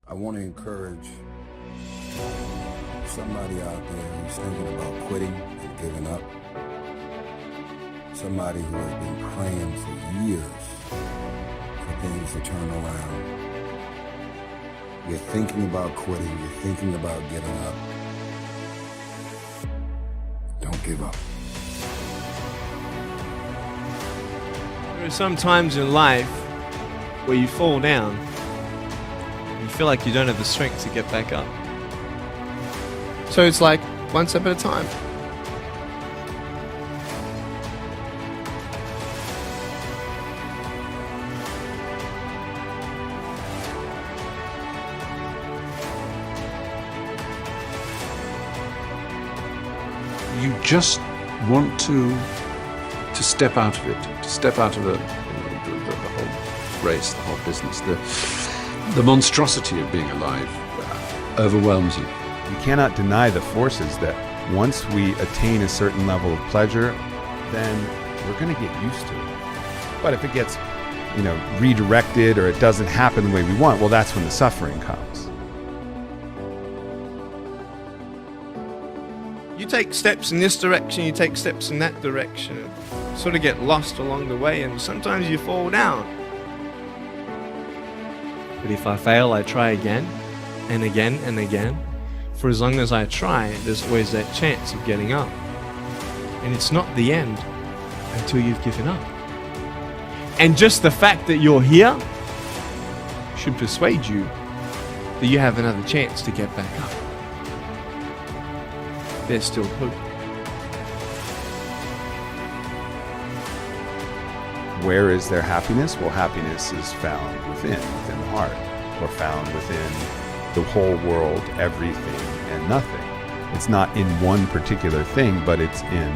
I want to encourage somebody out there who's thinking about quitting and giving up. Somebody who has been praying for years for things to turn around. You're thinking about quitting, you're thinking about giving up. Don't give up. There are some times in life where you fall down. You feel like you don't have the strength to get back up. So it's like one step at a time. You just want to step out of it, to step out of the whole race, the whole business. The monstrosity of being alive overwhelms you. We cannot deny the forces that once we attain a certain level of pleasure, then we're going to get used to it. But if it gets, redirected or it doesn't happen the way we want, well, that's when the suffering comes. You take steps in this direction, you take steps in that direction. Sort of get lost along the way, and sometimes you fall down. But if I fail, I try again and again and again. For as long as I try, there's always that chance of getting up. And it's not the end until you've given up. And just the fact that you're here should persuade you that you have another chance to get back up. There's still hope. Where is their happiness? Well, happiness is found within the heart, or found within the whole world, everything and nothing. It's not in one particular thing, but it's in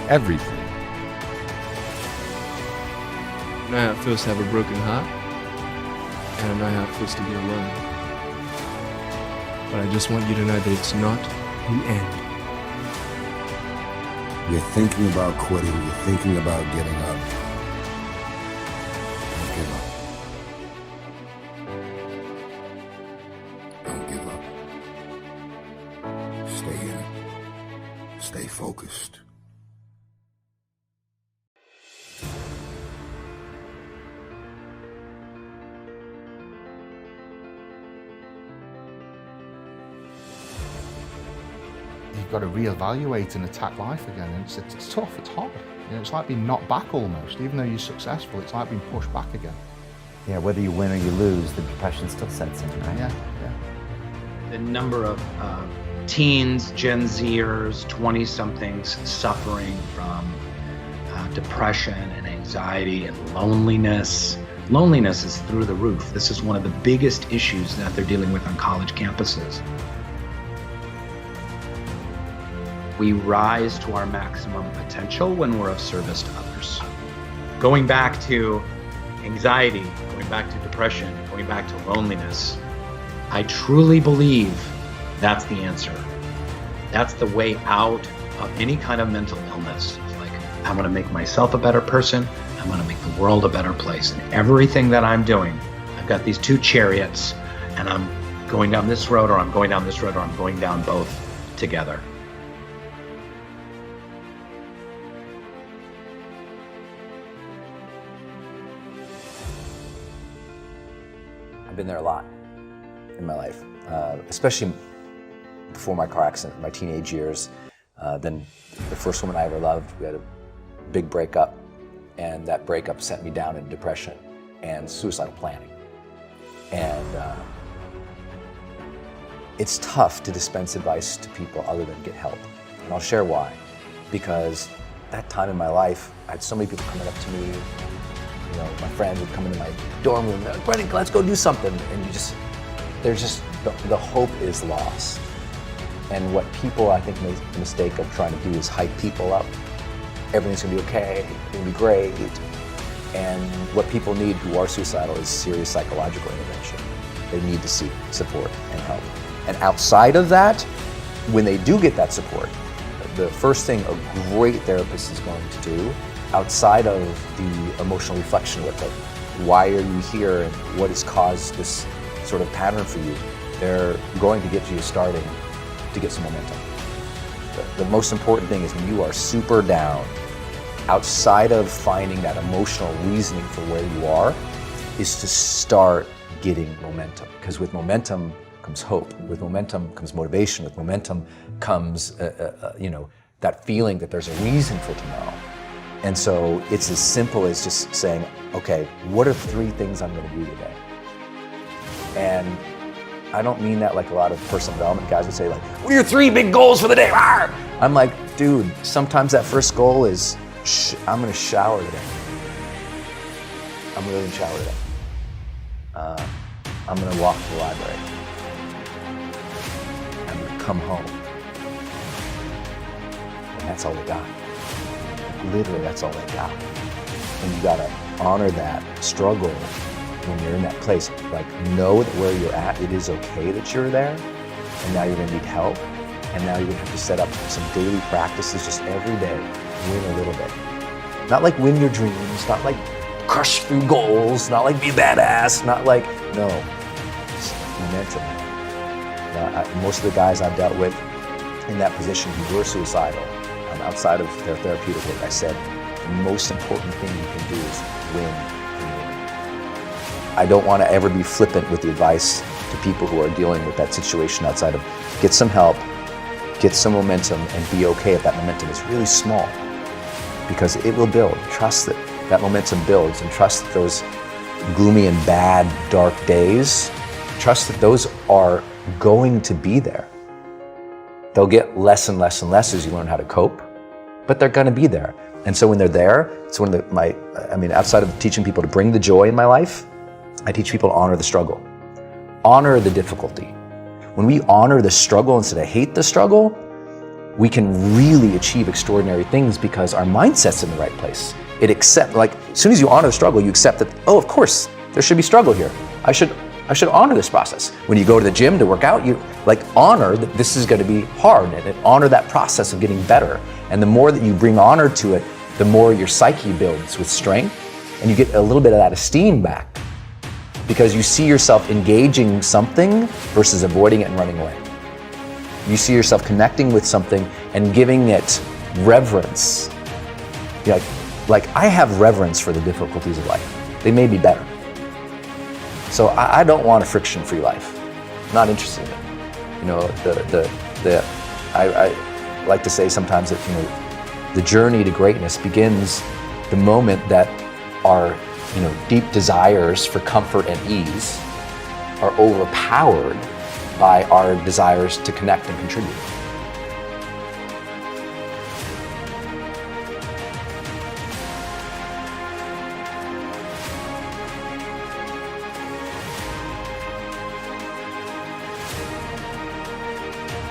everything. I know how it feels to have a broken heart, and I know how it feels to be alone. But I just want you to know that it's not the end. You're thinking about quitting, you're thinking about getting up. Don't give up. Don't give up. Stay in it. Stay focused. You've got to reevaluate and attack life again. And it's tough, it's hard. It's like being knocked back almost. Even though you're successful, it's like being pushed back again. Yeah, whether you win or you lose, the depression still sets in, right? Yeah. The number of teens, Gen Zers, 20-somethings suffering from depression and anxiety and loneliness. Loneliness is through the roof. This is one of the biggest issues that they're dealing with on college campuses. We rise to our maximum potential when we're of service to others. Going back to anxiety, going back to depression, going back to loneliness, I truly believe that's the answer. That's the way out of any kind of mental illness. It's like, I want to make myself a better person. I want to make the world a better place. And everything that I'm doing, I've got these two chariots, and I'm going down this road, or I'm going down this road, or I'm going down both together. I've been there a lot in my life, especially before my car accident, my teenage years. Then the first woman I ever loved, we had a big breakup, and that breakup sent me down into depression and suicidal planning. And it's tough to dispense advice to people other than get help. And I'll share why. Because that time in my life, I had so many people coming up to me. My friend would come into my dorm room, they're like, Brendan, let's go do something. And the hope is lost. And what people, I think, make the mistake of trying to do is hype people up. Everything's gonna be okay, it's gonna be great. And what people need who are suicidal is serious psychological intervention. They need to seek support and help. And outside of that, when they do get that support, the first thing a great therapist is going to do, outside of the emotional reflection with it, why are you here and what has caused this sort of pattern for you, they're going to get you starting to get some momentum. The most important thing is when you are super down, outside of finding that emotional reasoning for where you are, is to start getting momentum. Because with momentum comes hope. With momentum comes motivation. With momentum comes, that feeling that there's a reason for tomorrow. And so it's as simple as just saying, okay, what are 3 things I'm going to do today? And I don't mean that like a lot of personal development guys would say, like, what are your 3 big goals for the day? Arr! I'm like, dude, sometimes that first goal is, I'm going to shower today. I'm really going to shower today. I'm going to walk to the library. I'm going to come home. And that's all they got. Literally, that's all they got. And you got to honor that struggle when you're in that place. Like, know that where you're at, it is okay that you're there. And now you're going to need help. And now you're going to have to set up some daily practices just every day. Win a little bit. Not like win your dreams, not like crush through goals, not like be a badass, not like, no, it's momentum. Most of the guys I've dealt with in that position who were suicidal, outside of their therapeutic work, I said, the most important thing you can do is win. I don't want to ever be flippant with the advice to people who are dealing with that situation outside of get some help, get some momentum, and be okay if that momentum is really small. Because it will build. Trust that momentum builds, and trust that those gloomy and bad, dark days, trust that those are going to be there. They'll get less and less and less as you learn how to cope, but they're going to be there. And so when they're there, it's one of outside of teaching people to bring the joy in my life, I teach people to honor the struggle. Honor the difficulty. When we honor the struggle instead of hate the struggle, we can really achieve extraordinary things because our mindset's in the right place. As soon as you honor the struggle, you accept that, oh, of course, there should be struggle here. I should honor this process. When you go to the gym to work out, you honor that this is going to be hard, and honor that process of getting better. And the more that you bring honor to it, the more your psyche builds with strength, and you get a little bit of that esteem back because you see yourself engaging something versus avoiding it and running away. You see yourself connecting with something and giving it reverence. Like I have reverence for the difficulties of life. They may be better. So I don't want a friction-free life. I'm not interested in it. I like to say sometimes that the journey to greatness begins the moment that our deep desires for comfort and ease are overpowered by our desires to connect and contribute.